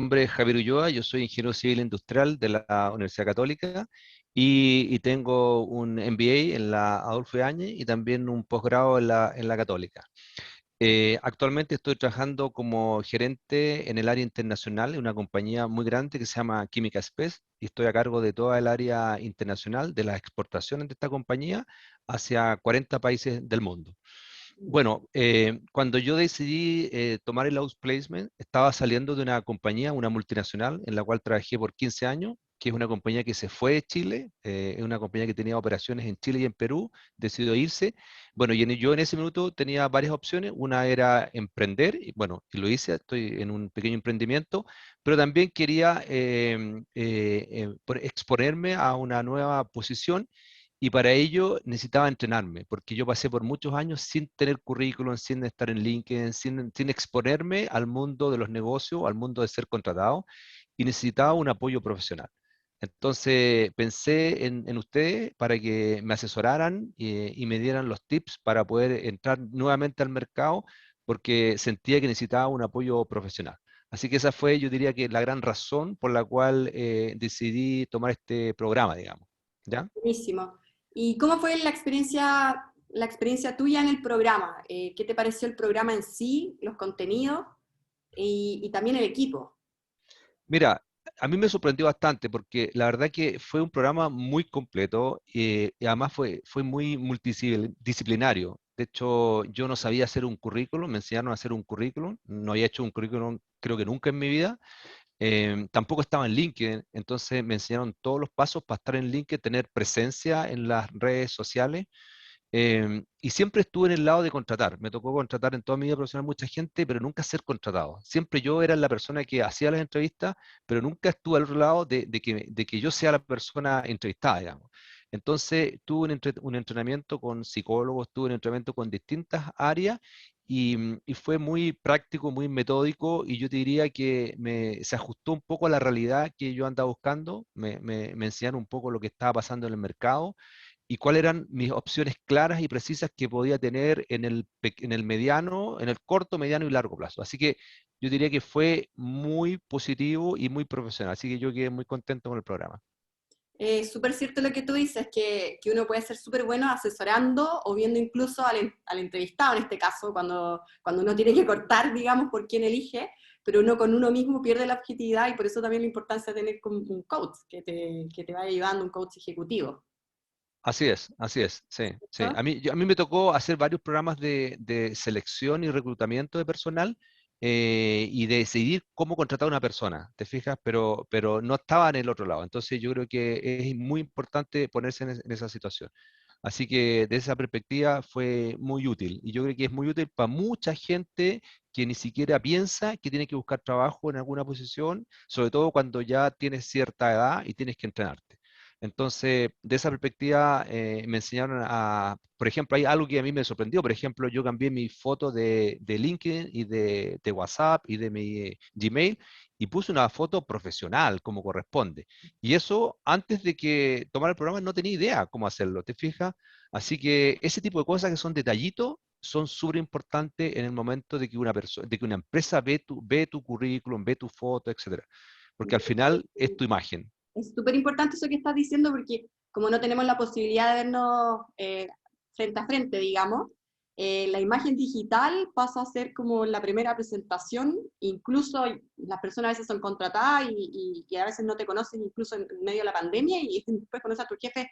nombre es Javier Ulloa, yo soy ingeniero civil industrial de la Universidad Católica y tengo un MBA en la Adolfo Ibáñez y también un posgrado en la Católica. Actualmente estoy trabajando como gerente en el área internacional en una compañía muy grande que se llama Química Spes y estoy a cargo de toda el área internacional de las exportaciones de esta compañía hacia 40 países del mundo. Bueno, cuando yo decidí tomar el outplacement, estaba saliendo de una compañía, una multinacional, en la cual trabajé por 15 años, que es una compañía que se fue de Chile, es una compañía que tenía operaciones en Chile y en Perú, decidió irse. Bueno, yo en ese minuto tenía varias opciones, una era emprender, y bueno, y lo hice, estoy en un pequeño emprendimiento, pero también quería exponerme a una nueva posición y para ello necesitaba entrenarme, porque yo pasé por muchos años sin tener currículum, sin estar en LinkedIn, sin exponerme al mundo de los negocios, al mundo de ser contratado, y necesitaba un apoyo profesional. Entonces pensé en ustedes para que me asesoraran y me dieran los tips para poder entrar nuevamente al mercado, porque sentía que necesitaba un apoyo profesional. Así que esa fue, yo diría que la gran razón por la cual decidí tomar este programa, digamos. ¿Ya? Buenísimo. ¿Y cómo fue la experiencia tuya en el programa? ¿Qué te pareció el programa en sí, los contenidos y también el equipo? Mira, a mí me sorprendió bastante porque la verdad que fue un programa muy completo y además fue muy multidisciplinario. De hecho, yo no sabía hacer un currículum, me enseñaron a hacer un currículum, no había hecho un currículum creo que nunca en mi vida, tampoco estaba en LinkedIn, entonces me enseñaron todos los pasos para estar en LinkedIn, tener presencia en las redes sociales. Y siempre estuve en el lado de contratar. Me tocó contratar en toda mi vida profesional mucha gente, pero nunca ser contratado. Siempre yo era la persona que hacía las entrevistas, pero nunca estuve al otro lado de que yo sea la persona entrevistada, digamos. Entonces tuve un entrenamiento con psicólogos, tuve un entrenamiento con distintas áreas y fue muy práctico, muy metódico y yo te diría que se ajustó un poco a la realidad que yo andaba buscando. Me enseñaron un poco lo que estaba pasando en el mercado y cuáles eran mis opciones claras y precisas que podía tener en el mediano, en el corto, mediano y largo plazo. Así que yo diría que fue muy positivo y muy profesional. Así que yo quedé muy contento con el programa. Súper cierto lo que tú dices, que uno puede ser súper bueno asesorando o viendo incluso al entrevistado, en este caso, cuando uno tiene que cortar, digamos, por quién elige, pero uno con uno mismo pierde la objetividad y por eso también la importancia de tener un coach que te vaya ayudando, un coach ejecutivo. Así es, sí, sí. ¿No? A mí me tocó hacer varios programas de selección y reclutamiento de personal y de decidir cómo contratar a una persona, ¿te fijas? Pero no estaba en el otro lado. Entonces yo creo que es muy importante ponerse en esa situación. Así que de esa perspectiva fue muy útil. Y yo creo que es muy útil para mucha gente que ni siquiera piensa que tiene que buscar trabajo en alguna posición, sobre todo cuando ya tienes cierta edad y tienes que entrenarte. Entonces, de esa perspectiva, me enseñaron por ejemplo, hay algo que a mí me sorprendió. Por ejemplo, yo cambié mi foto de LinkedIn y de WhatsApp y de mi Gmail y puse una foto profesional como corresponde. Y eso, antes de que tomara el programa, no tenía idea cómo hacerlo, ¿te fijas? Así que ese tipo de cosas que son detallitos son súper importantes en el momento de que una persona, de que una empresa ve tu currículum, ve tu foto, etcétera. Porque al final es tu imagen. Es súper importante eso que estás diciendo porque como no tenemos la posibilidad de vernos frente a frente, digamos, la imagen digital pasa a ser como la primera presentación, incluso las personas a veces son contratadas y a veces no te conocen incluso en medio de la pandemia y después conoces a tu jefe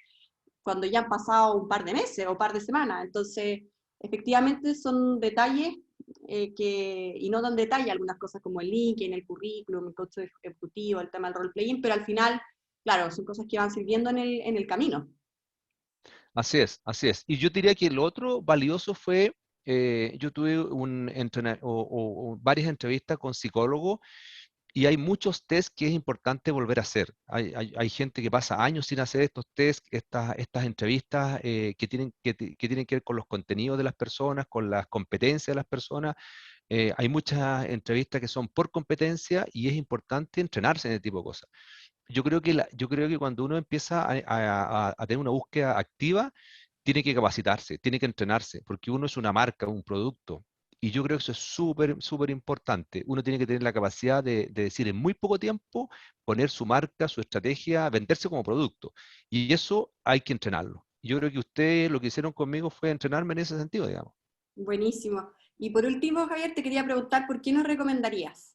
cuando ya han pasado un par de meses o un par de semanas. Entonces, efectivamente son detalles y no dan detalle algunas cosas como el link, en el currículum, el coach ejecutivo, el tema del role-playing, pero al final, claro, son cosas que van sirviendo en el camino. Así es, así es. Y yo diría que lo otro valioso fue, yo tuve varias entrevistas con psicólogos y hay muchos test que es importante volver a hacer. Hay gente que pasa años sin hacer estos test, estas entrevistas que tienen que ver con los contenidos de las personas, con las competencias de las personas. Hay muchas entrevistas que son por competencia y es importante entrenarse en ese tipo de cosas. Yo creo que cuando uno empieza a tener una búsqueda activa, tiene que capacitarse, tiene que entrenarse, porque uno es una marca, un producto. Y yo creo que eso es súper, súper importante. Uno tiene que tener la capacidad de decir en muy poco tiempo, poner su marca, su estrategia, venderse como producto. Y eso hay que entrenarlo. Yo creo que ustedes lo que hicieron conmigo fue entrenarme en ese sentido, digamos. Buenísimo. Y por último, Javier, te quería preguntar, ¿por qué nos recomendarías?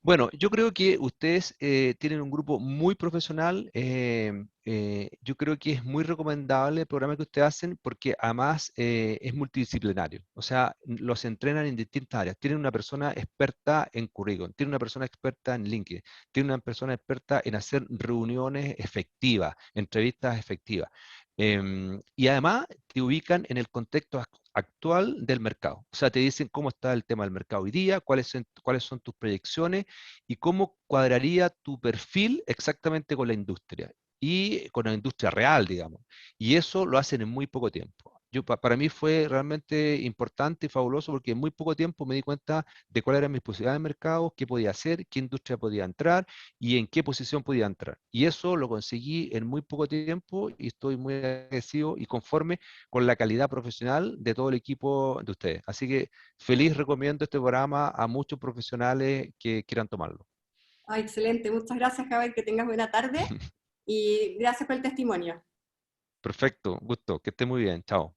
Bueno, yo creo que ustedes tienen un grupo muy profesional. Yo creo que es muy recomendable el programa que ustedes hacen porque además es multidisciplinario. O sea, los entrenan en distintas áreas. Tienen una persona experta en currículum, tienen una persona experta en LinkedIn, tienen una persona experta en hacer reuniones efectivas, entrevistas efectivas. Y además te ubican en el contexto actual del mercado. O sea, te dicen cómo está el tema del mercado hoy día, cuáles son tus proyecciones y cómo cuadraría tu perfil exactamente con la industria y con la industria real, digamos. Y eso lo hacen en muy poco tiempo. Para mí fue realmente importante y fabuloso porque en muy poco tiempo me di cuenta de cuáles eran mis posibilidades de mercado, qué podía hacer, qué industria podía entrar y en qué posición podía entrar. Y eso lo conseguí en muy poco tiempo y estoy muy agradecido y conforme con la calidad profesional de todo el equipo de ustedes. Así que feliz recomiendo este programa a muchos profesionales que quieran tomarlo. Ah, excelente. Muchas gracias, Javier. Que tengas buena tarde y gracias por el testimonio. Perfecto, gusto, que esté muy bien, chao.